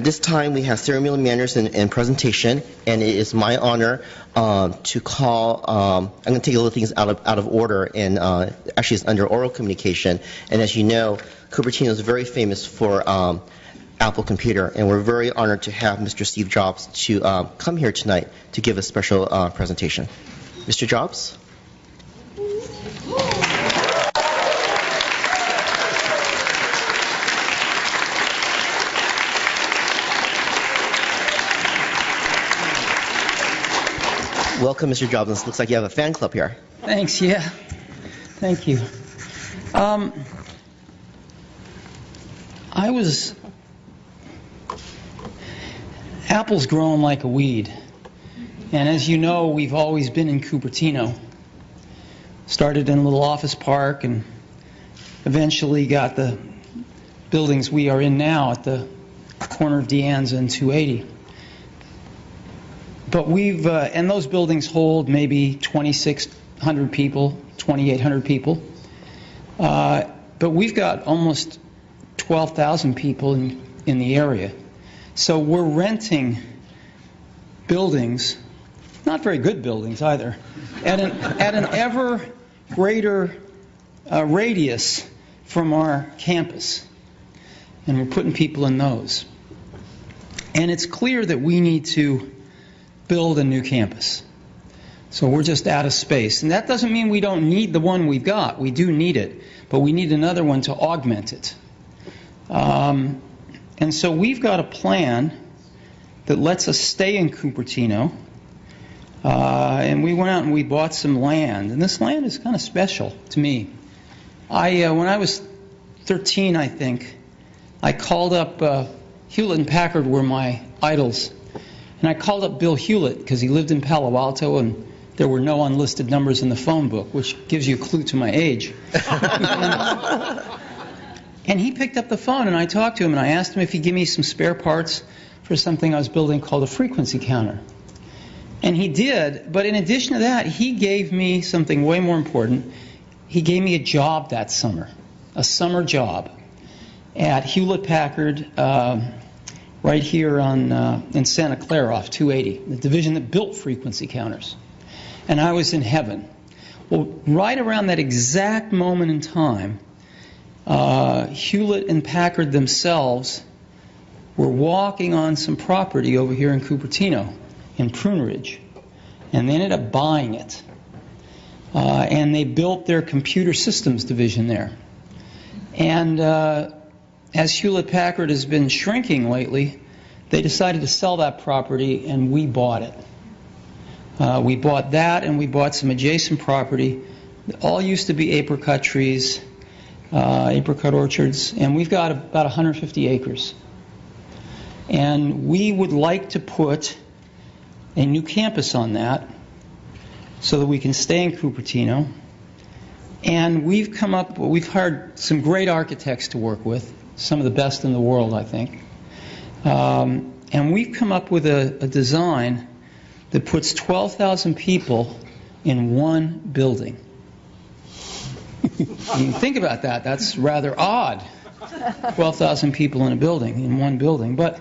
At this time, we have ceremonial manners and presentation, and it is my honor to call. I'm going to take a little things out of order, and actually, it's under oral communication. And as you know, Cupertino is very famous for Apple Computer, and we're very honored to have Mr. Steve Jobs to come here tonight to give a special presentation. Mr. Jobs. Welcome, Mr. Jobs. It looks like you have a fan club here. Thanks, yeah. Thank you. Apple's growing like a weed. And as you know, we've always been in Cupertino. Started in a little office park and eventually got the buildings we are in now at the corner of De Anza and 280. But and those buildings hold maybe 2,600 people, 2,800 people. But we've got almost 12,000 people in the area. So we're renting buildings, not very good buildings either, at an ever greater radius from our campus. And we're putting people in those. And it's clear that we need to build a new campus. So we're just out of space. And that doesn't mean we don't need the one we've got. We do need it. But we need another one to augment it. And so we've got a plan that lets us stay in Cupertino. And we went out and we bought some land. And this land is kind of special to me. When I was 13, I think, I called up Hewlett and Packard were my idols. And I called up Bill Hewlett because he lived in Palo Alto and there were no unlisted numbers in the phone book, which gives you a clue to my age. And he picked up the phone and I talked to him and I asked him if he'd give me some spare parts for something I was building called a frequency counter. And he did, but in addition to that, he gave me something way more important. He gave me a job that summer, a summer job at Hewlett Packard, right here in Santa Clara off 280, the division that built frequency counters. And I was in heaven. Well, right around that exact moment in time, Hewlett and Packard themselves were walking on some property over here in Cupertino, in Prune Ridge. And they ended up buying it. And they built their computer systems division there. And as Hewlett Packard has been shrinking lately, they decided to sell that property and we bought it. We bought that and we bought some adjacent property. All used to be apricot trees, apricot orchards, and we've got about 150 acres. And we would like to put a new campus on that so that we can stay in Cupertino. And we've hired some great architects to work with, some of the best in the world, I think. And we've come up with a design that puts 12,000 people in one building. You can think about that. That's rather odd. 12,000 people in a building, in one building. But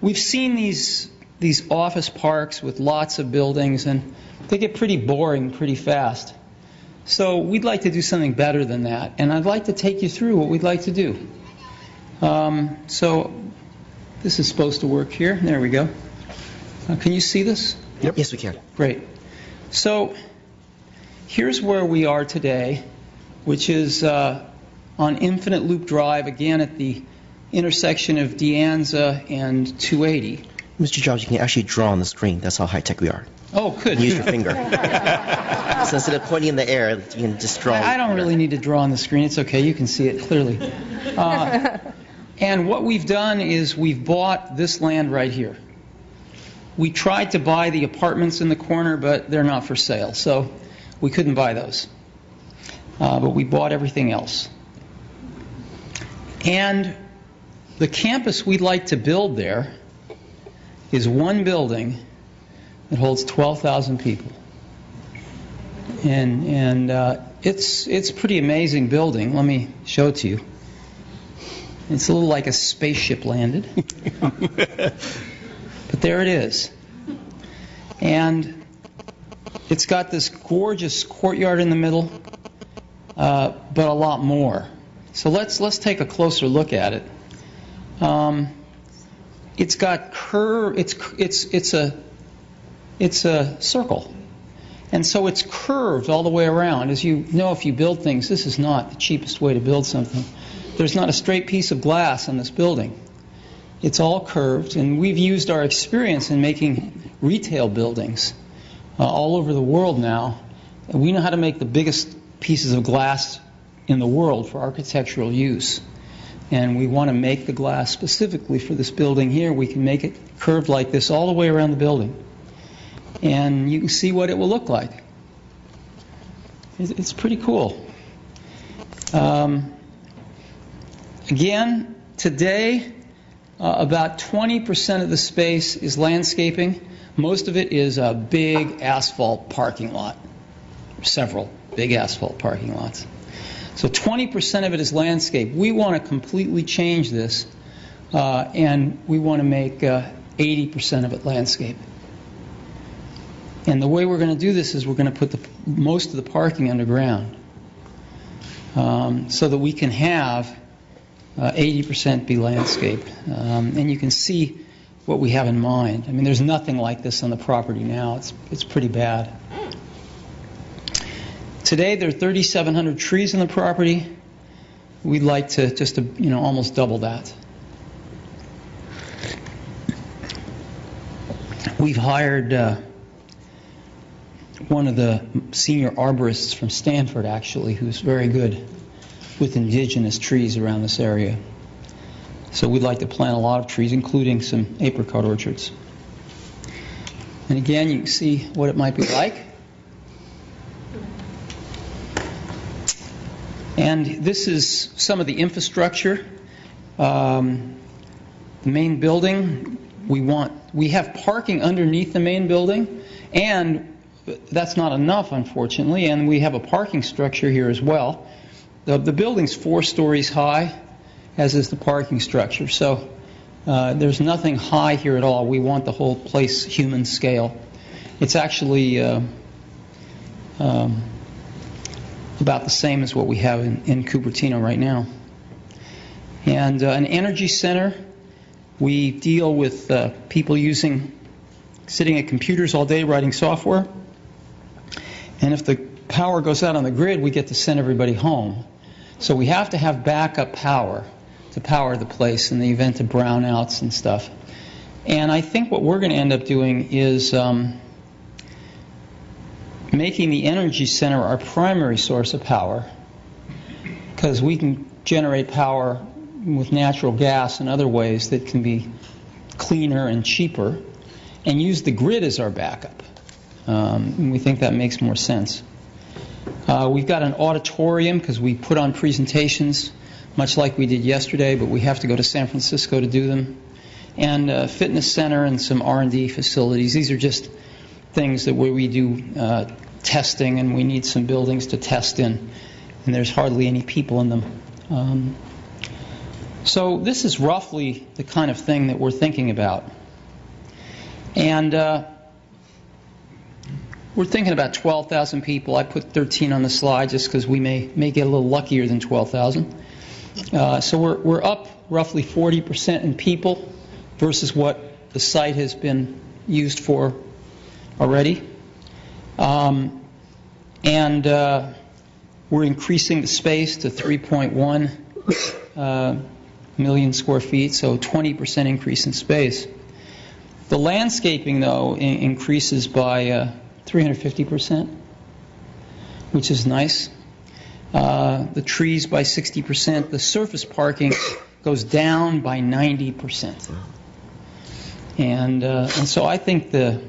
we've seen these office parks with lots of buildings, and they get pretty boring pretty fast. So we'd like to do something better than that. And I'd like to take you through what we'd like to do. So this is supposed to work here. There we go. Can you see this? Yep. Yes, we can. Great. So here's where we are today, which is on Infinite Loop Drive, again at the intersection of De Anza and 280. Mr. Jobs, you can actually draw on the screen. That's how high-tech we are. Oh, good. Use your finger. So instead of pointing in the air, you can just draw. I don't really need to draw on the screen. It's okay. You can see it clearly. And what we've done is we've bought this land right here. We tried to buy the apartments in the corner, but they're not for sale, so we couldn't buy those. But we bought everything else. And the campus we'd like to build there is one building that holds 12,000 people. And it's a pretty amazing building. Let me show it to you. It's a little like a spaceship landed. But there it is. And it's got this gorgeous courtyard in the middle, but a lot more. So let's take a closer look at it. It's got curve. It's a circle, and so it's curved all the way around. As you know, if you build things, this is not the cheapest way to build something. There's not a straight piece of glass on this building. It's all curved, and we've used our experience in making retail buildings all over the world now. And we know how to make the biggest pieces of glass in the world for architectural use. And we want to make the glass specifically for this building here. We can make it curved like this all the way around the building. And you can see what it will look like. It's pretty cool. Again, today, about 20% of the space is landscaping. Most of it is a big asphalt parking lot. Several big asphalt parking lots. So 20% of it is landscape. We want to completely change this, and we want to make 80% of it landscape. And the way we're going to do this is we're going to put most of the parking underground, so that we can have 80% be landscape. And you can see what we have in mind. I mean, there's nothing like this on the property now. It's pretty bad. Today there are 3,700 trees on the property. We'd like to just almost double that. We've hired one of the senior arborists from Stanford, actually, who's very good with indigenous trees around this area. So we'd like to plant a lot of trees, including some apricot orchards. And again, you can see what it might be like. And this is some of the infrastructure. The main building, we have parking underneath the main building, and that's not enough, unfortunately, and we have a parking structure here as well. The building's 4 stories high, as is the parking structure. So there's nothing high here at all. We want the whole place human scale. It's actually about the same as what we have in Cupertino right now. And an energy center, we deal with people sitting at computers all day writing software. And if the power goes out on the grid, we get to send everybody home. So we have to have backup power to power the place in the event of brownouts and stuff. And I think what we're going to end up doing is making the energy center our primary source of power, because we can generate power with natural gas and other ways that can be cleaner and cheaper, and use the grid as our backup. And we think that makes more sense. We've got an auditorium because we put on presentations much like we did yesterday, but we have to go to San Francisco to do them. And a fitness center and some R&D facilities. These are just things that where we do testing, and we need some buildings to test in, and there's hardly any people in them. So this is roughly the kind of thing that we're thinking about. And we're thinking about 12,000 people. I put 13 on the slide just because we may get a little luckier than 12,000. So we're up roughly 40% in people versus what the site has been used for already. And we're increasing the space to 3.1 million square feet, so 20% increase in space. The landscaping, though, increases by 350%, which is nice. The trees by 60%. The surface parking goes down by 90%. And so I think the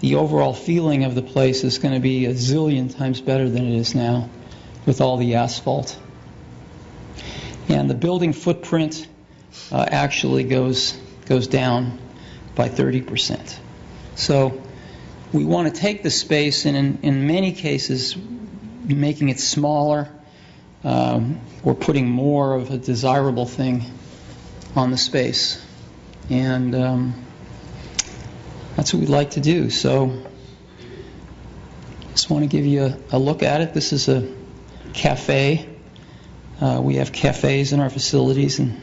overall feeling of the place is going to be a zillion times better than it is now with all the asphalt. And the building footprint actually goes down by 30%. So we want to take the space and in many cases making it smaller or putting more of a desirable thing on the space. And that's what we'd like to do. So just want to give you a look at it. This is a cafe. We have cafes in our facilities, and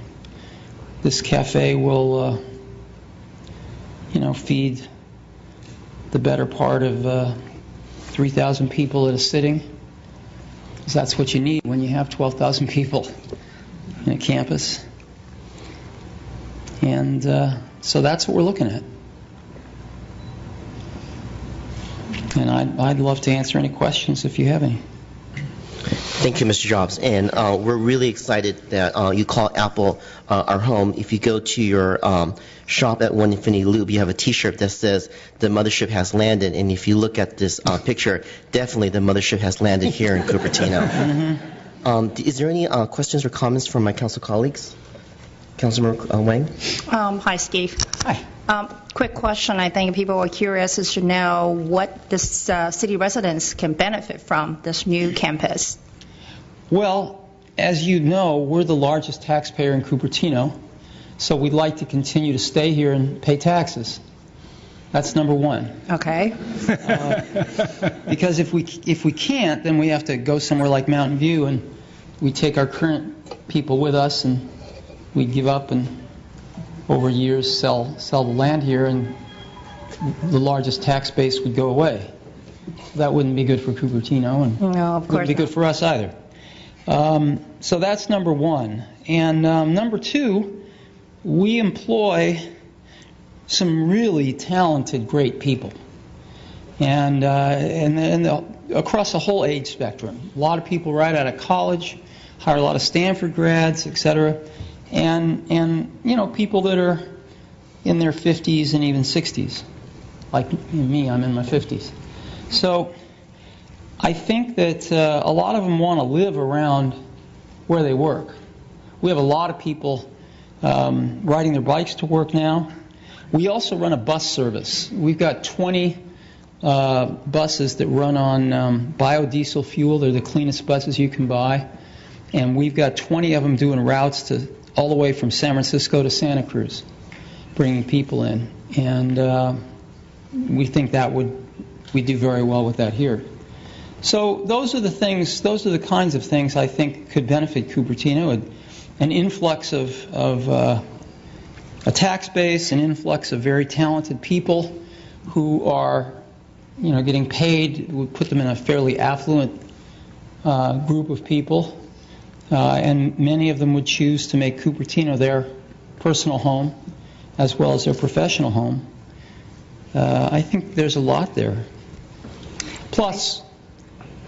this cafe will, feed the better part of 3,000 people at a sitting. 'Cause that's what you need when you have 12,000 people in a campus. And so that's what we're looking at. And I'd love to answer any questions if you have any. Thank you, Mr. Jobs. And we're really excited that you call Apple our home. If you go to your shop at One Infinity Loop, you have a T-shirt that says the mothership has landed. And if you look at this picture, definitely the mothership has landed here in Cupertino. Mm-hmm. Is there any questions or comments from my council colleagues? Councilmember Wang? Hi, Steve. Hi. Quick question. I think people are curious as to know what this city residents can benefit from this new campus. Well, as you know, we're the largest taxpayer in Cupertino, so we'd like to continue to stay here and pay taxes. That's number one. Okay. Because if we can't, then we have to go somewhere like Mountain View, and we take our current people with us, and we give up and over years sell the land here, and the largest tax base would go away. That wouldn't be good for Cupertino, and No, of course wouldn't be good not. for us either. So that's number one. And number two, we employ some really talented, great people, and across the whole age spectrum. A lot of people right out of college, hire a lot of Stanford grads, etc. And people that are in their 50s and even 60s, like me. I'm in my 50s. So I think that a lot of them want to live around where they work. We have a lot of people riding their bikes to work now. We also run a bus service. We've got 20 buses that run on biodiesel fuel. They're the cleanest buses you can buy. And we've got 20 of them doing routes all the way from San Francisco to Santa Cruz, bringing people in. And we think we do very well with that here. So those are the kinds of things I think could benefit Cupertino. An influx of a tax base, an influx of very talented people who are getting paid. We put them in a fairly affluent group of people. And many of them would choose to make Cupertino their personal home as well as their professional home. I think there's a lot there. Plus,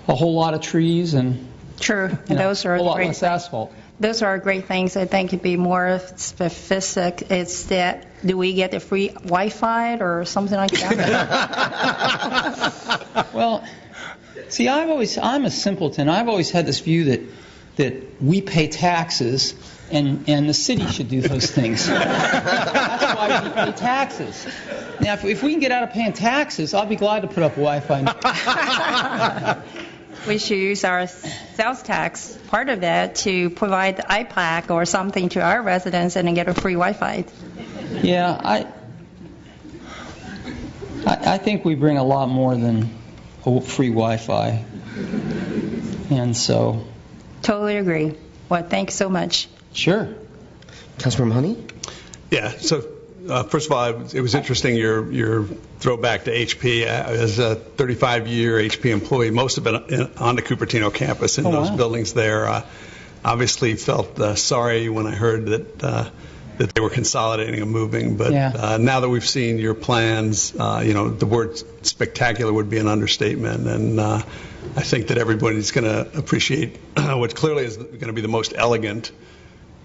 a whole lot of trees and True. Those are a whole lot great. less asphalt. Those are great things. I think it'd be more specific. It's that, do we get the free Wi-Fi or something like that? Well, see, I'm a simpleton. I've always had this view that we pay taxes and the city should do those things. That's why we pay taxes. Now, if we can get out of paying taxes, I'll be glad to put up Wi-Fi. We should use our sales tax, part of that, to provide the iPad or something to our residents and then get a free Wi-Fi. Yeah, I think we bring a lot more than free Wi-Fi. And so... Totally agree. Well, thanks so much. Sure. Councilmember Honey? Yeah, so first of all, it was interesting your throwback to HP. As a 35-year HP employee, most of it on the Cupertino campus in those buildings there. Obviously felt sorry when I heard that they were consolidating and moving. But now that we've seen your plans, the word spectacular would be an understatement. And I think that everybody's going to appreciate what clearly is going to be the most elegant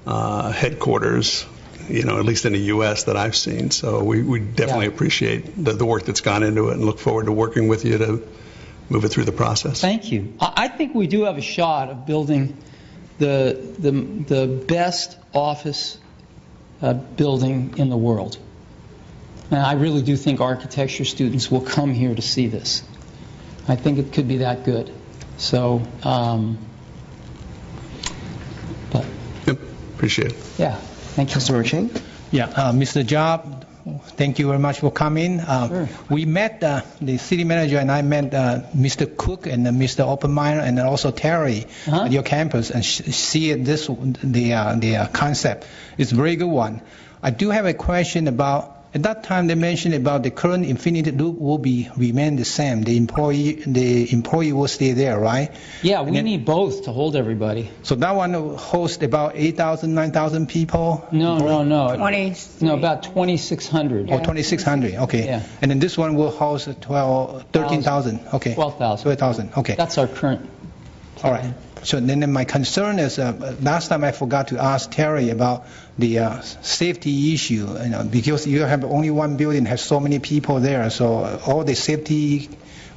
headquarters, at least in the U.S. that I've seen. So we definitely appreciate the work that's gone into it and look forward to working with you to move it through the process. Thank you. I think we do have a shot of building the best office building in the world. And I really do think architecture students will come here to see this. I think it could be that good. So, Yep, appreciate it. yeah. Thank you. Councilmember Chang? Yeah, Mr. Job, thank you very much for coming. Sure. We met, the city manager and I met Mr. Cook and Mr. Oppenmeyer and also Terry at your campus and see the concept. It's a very good one. I do have a question about, at that time they mentioned about the current Infinity Loop will remain the same. The employee will stay there, right? Yeah, we need both to hold everybody. So that one will host about 8,000, 9,000 people? No. 20. No, about 2,600. Oh, 2,600, okay. Yeah. And then this one will host 13,000, okay. 12,000. 12,000, okay. That's our current. All right. So then my concern is, last time I forgot to ask Terry about the safety issue, because you have only one building, has so many people there, so all the safety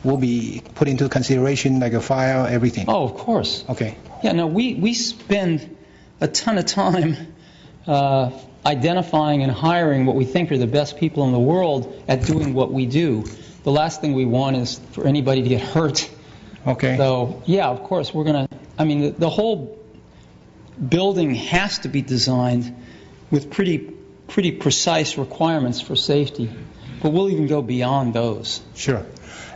will be put into consideration, like a fire, everything. Oh, of course. Okay. Yeah, no, we spend a ton of time identifying and hiring what we think are the best people in the world at doing what we do. The last thing we want is for anybody to get hurt. Okay. So, yeah, of course, we're going to, the whole building has to be designed with pretty precise requirements for safety, but we'll even go beyond those. Sure.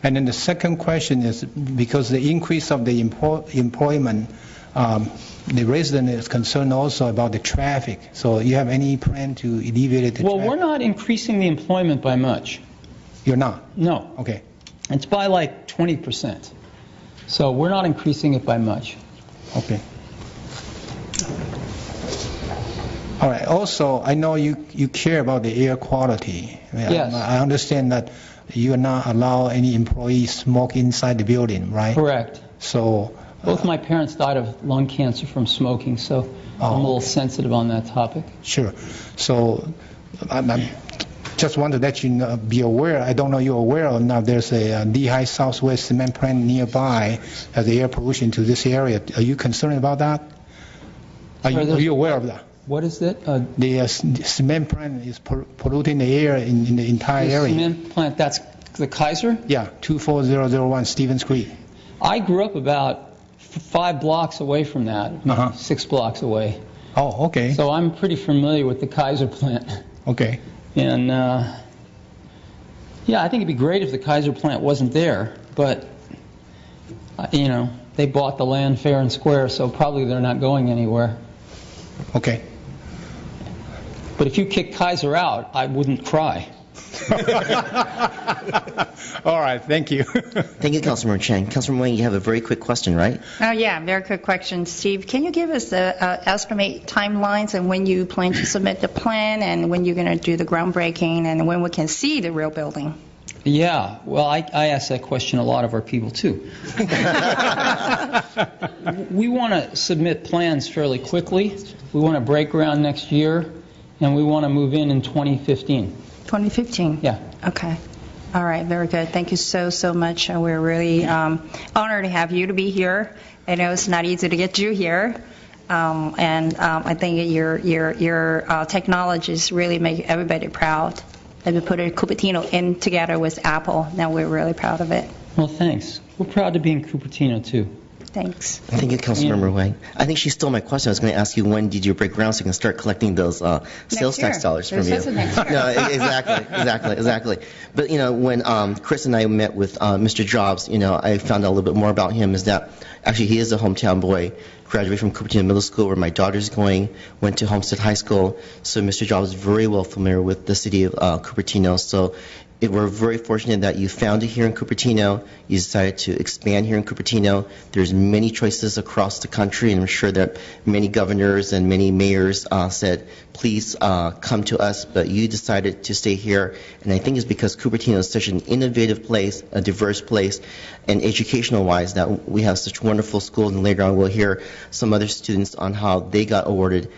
And then the second question is, because the increase of the employment, the resident is concerned also about the traffic. So you have any plan to alleviate the traffic? Well, we're not increasing the employment by much. You're not? No. Okay. It's by like 20%. So we're not increasing it by much. Okay. All right. Also, I know you care about the air quality. Yes. I understand that you are not allow any employees smoke inside the building, right? Correct. So. Both my parents died of lung cancer from smoking, so I'm a little sensitive on that topic. Sure. So I just want to let you be aware. I don't know you're aware or not. There's a Lehigh Southwest cement plant nearby has air pollution to this area. Are you concerned about that? Are you aware of that? What is it? The cement plant is polluting the air in the entire area. Cement plant, that's the Kaiser? Yeah, 24001 Stevens Creek. I grew up about 5 blocks away from that, 6 blocks away. Oh, okay. So I'm pretty familiar with the Kaiser plant. Okay. And, yeah, I think it'd be great if the Kaiser plant wasn't there, but, they bought the land fair and square, so probably they're not going anywhere. Okay. But if you kick Kaiser out, I wouldn't cry. All right, thank you. Thank you, Councilmember Chang. Councilmember Wang, you have a very quick question, right? Oh, yeah, very quick question. Steve, can you give us the estimate timelines and when you plan to submit the plan and when you're going to do the groundbreaking and when we can see the real building? Yeah, well, I ask that question a lot of our people, too. We want to submit plans fairly quickly. We want to break ground next year, and we want to move in 2015. 2015? Yeah. Okay. All right, very good. Thank you so much. We're really honored to have you to be here. I know it's not easy to get you here. And I think your technologies really make everybody proud. And we put Cupertino in together with Apple. Now we're really proud of it. Well, thanks. We're proud to be in Cupertino, too. Thanks. Thank you, Councilmember Wang. I think she stole my question. I was going to ask you when did you break ground so you can start collecting those sales tax dollars from you. No, exactly. But, when Chris and I met with Mr. Jobs, I found out a little bit more about him is that actually he is a hometown boy. Graduated from Cupertino Middle School, where my daughter's going, went to Homestead High School. So Mr. Jobs is very well familiar with the city of Cupertino. So we're very fortunate that you found it here in Cupertino. You decided to expand here in Cupertino. There's many choices across the country, and I'm sure that many governors and many mayors said, please come to us, but you decided to stay here. And I think it's because Cupertino is such an innovative place, a diverse place, and educational-wise that we have such wonderful schools, and later on we'll hear some other students on how they got awarded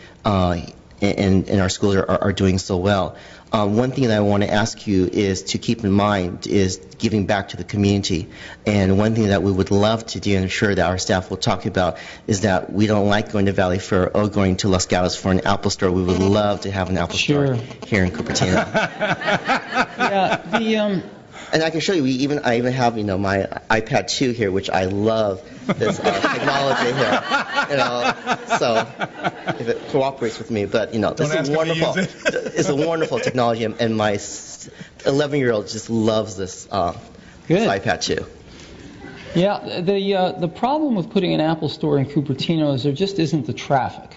and our schools are doing so well. One thing that I want to ask you is to keep in mind is giving back to the community. And one thing that we would love to do and I'm sure that our staff will talk about is that we don't like going to Valley Fair or going to Los Gatos for an Apple store. We would love to have an Apple store here in Cupertino. Yeah, And I can show you. I even have my iPad 2 here, which I love this technology here. So if it cooperates with me, but this is wonderful. It's a wonderful technology, and my 11-year-old just loves this iPad 2. Yeah, the problem with putting an Apple store in Cupertino is there just isn't the traffic.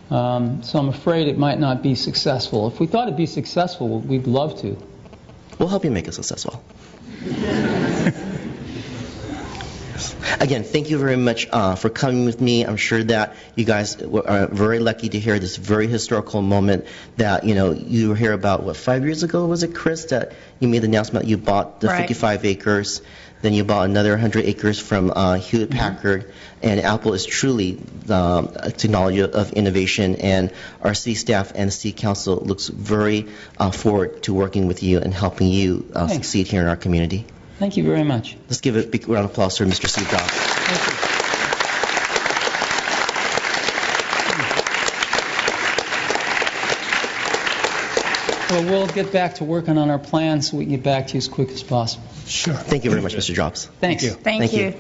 So I'm afraid it might not be successful. If we thought it'd be successful, we'd love to. We'll help you make it successful. Again, thank you very much for coming with me. I'm sure that you guys are very lucky to hear this very historical moment that, you were here about, 5 years ago, was it, Chris, that you made the announcement you bought the 55 acres, then you bought another 100 acres from Hewlett-Packard, and Apple is truly a technology of innovation, and our city staff and the city council looks very forward to working with you and helping you succeed here in our community. Thank you very much. Let's give a big round of applause for Mr. Steve Jobs. Thank you. Well, we'll get back to working on our plans so we can get back to you as quick as possible. Sure. Thank you very much, Mr. Jobs. Thanks. Thank you.